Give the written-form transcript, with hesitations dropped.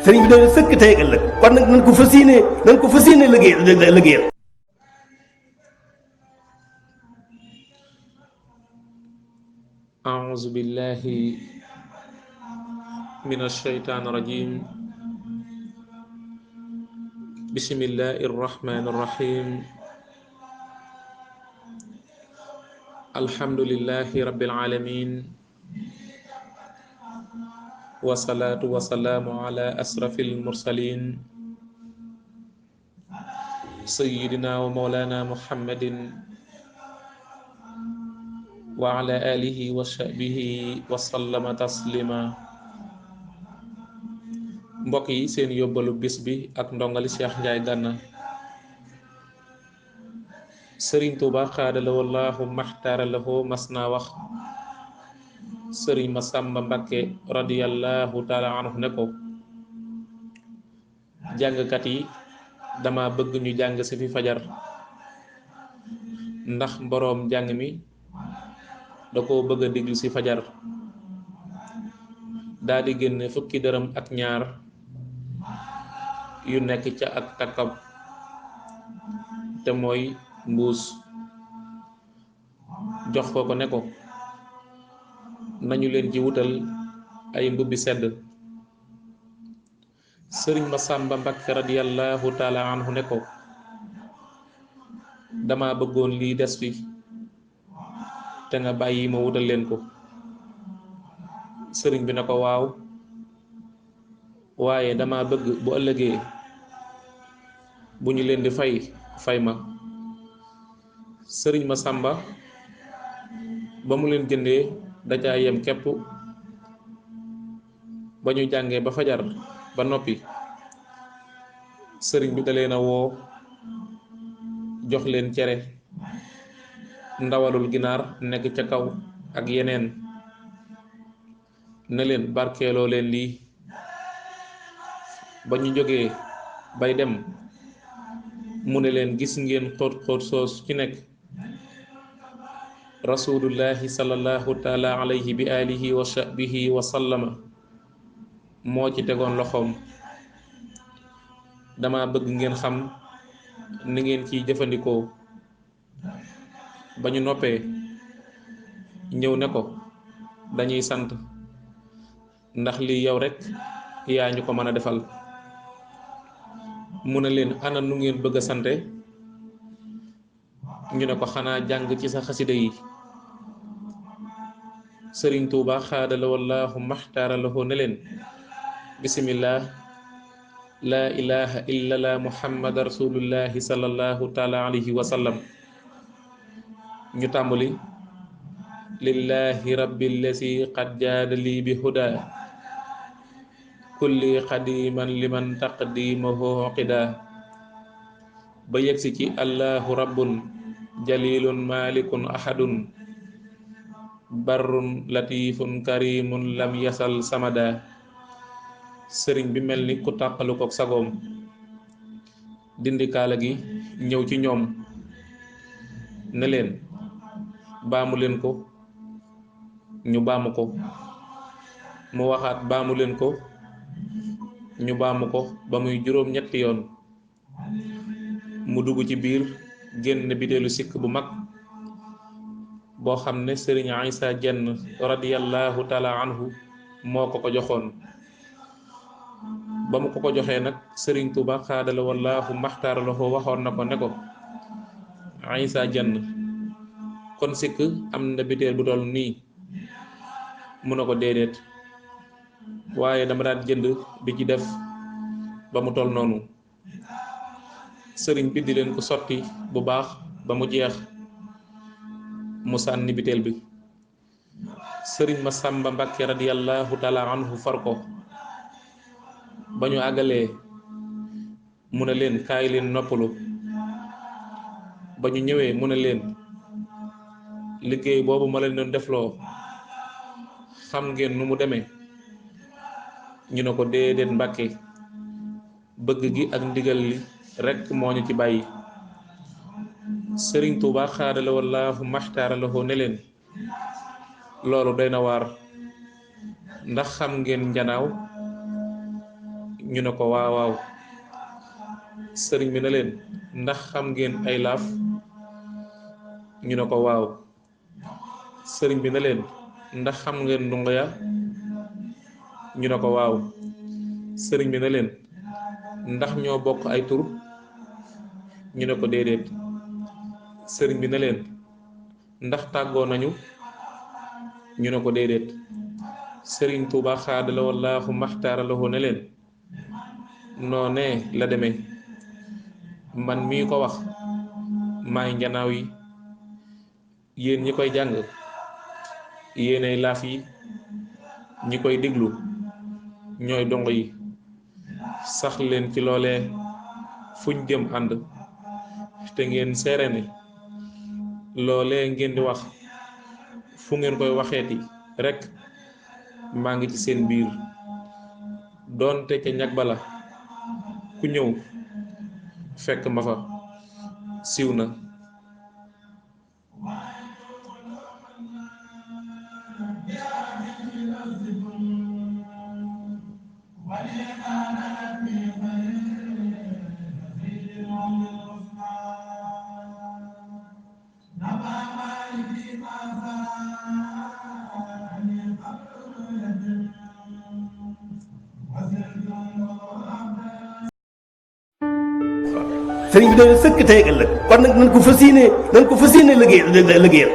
sëriñ bi dañu sëkk tey ëllëg kon nag nañ ko fas yéene liggéeyal. أعوذ بالله من الشيطان الرجيم بسم الله الرحمن الرحيم الحمد لله رب العالمين والصلاة والسلام على أشرف المرسلين سيدنا ومولانا محمد وعلى آله وصحبه وسلم تسليما. mbokk yi seen yóbbalu bis bi ak ndongali Cheikh Ndiaye Gana. Sëriñ Tuuba xaadala wallaahu maxtaara lahu mas naa wax sëriñ Masamba Mbakke radiyallahu taala anhu ne ko jàngkat yi dama bëgg ñu jàng si fi fajar ndax boroom jàng mi da koo bëgg a diglu ci fajar. daldi génne fukki dërëm ak ñaar yu nekk ca ak takkab te mooy mbuus jox ko ne ko nañu leen ci wutal ay mbubbi sedd. sëriñ Masamba Mbakke radiyallahu taala anhu ne ko dama bëggoon lii des fi te nga bàyyi ma wutal leen ko. sëriñ bi na ko waaw waaye dama bëgg bu ëllëgee bu ñu leen di fay ma. sëriñ Masamba ba mu leen jëndee da caa yem képp ba ñu jàngee ba fajar ba noppi sëriñ bi da leen a woo jox leen cere ndawalul ginaar nekk ca kaw ak yeneen ne leen barkeeloo leen lii. ba ñu jógee bay dem mu ne leen gis ngeen xóot soos ci nekk rasulullahi sallallahu taala alayhi bi alihi wa sahbihi wa sallama moo ci tegoon loxoom. dama bëgg ngeen xam ni ngeen ciy jëfandikoo. ba ñu noppee ñëw ne ko dañuy sant ndax lii yow rekk yaa ñu ko mën a defal. mu ne leen ana nu ngeen bëgg a sante ñu ne ko xanaa jàng ci sa xasida yi. sëriñ Tuuba xaadala wallaahu maxtaara lahu ne leen bismillah laa ilaha illallah muhammad rasulullahi sallallahu taala alayhi wa sallam. ñu tàmbali lillahi rabbil lazi qad jaada lii bi huda kulli xadiman liman taqdimahu qida ba yegsi ci allahu rabbun jalilun malikun ahadun barrun latifun karimun lam yasal samada. sëriñ bi mel ni ku tàqalu ko sagoom dindi kaala gi ñëw ci ñoom ne leen baamu leen ko. ñu baamu ko. mu waxaat baamu leen ko. ñu baamu ko ba muy juróom ñetti yoon. mu dugg ci biir génn biteelu sikk bu mag boo xam ne sëriñ Isa Jenn radiyallahu taala anhu moo ko joxoon. ba mu ko joxee nag sëriñ Tuuba xaadala wallaahu maxtaara lahu waxoon na ko ne ko Isa Jenn kon sikk am na biteel bu toll nii. mu ne ko déedéet waaye dama daan jënd di ci def ba mu toll noonu. sëriñ bi di leen ko sotti bu baax ba mu jeex mu sànni biteel bi. sëriñ Masamba Mbakke radiyallahu taala anhu far ko. ba ñu àggalee mu ne leen kaay leen noppalu. ba ñu ñëwee mu ne leen liggéey boobu ma leen doon defloo xam ngeen nu mu demee. ñu ne ko déedéet Mbàkke bëgg gi ak ndigal li rekk moo ñu ci bàyyi. sëriñ Tuuba xaadala wallaahu maxtaara lahu ne leen loolu doy na waar ndax xam ngeen njanaaw ñu ne ko waaw waaw. sëriñ bi na leen ndax xam ngeen ay laaf ñu ne ko waaw. sëriñ bi na leen ndax xam ngeen ndungo ya ñu ne ko waaw. sëriñ bi na leen ndax ñoo bokk ay tur ñu ne ko déedéet. sëriñ bi na leen ndax tàggoo nañu ñu ne ko déedéet. sëriñ Tuuba xaadala wallaahu maxtaaralahu ne leen noonee la demee man mii ko wax maay njanaaw yi yéen ñi koy jàng yéenay laaf yi ñi koy déglu ñooy dongo yi sax leen ci loolee fuñ jëm ànd te ngeen seere ne loolee ngeen di wax fu ngeen koy waxeeti rekk maa ngi ci seen biir doonte ca ñag bala ku ñëw fekk ma fa siiw na. sëriñ bi dañu sëkk tey ëllëg kon nag nañ ko fas yéene liggéeyal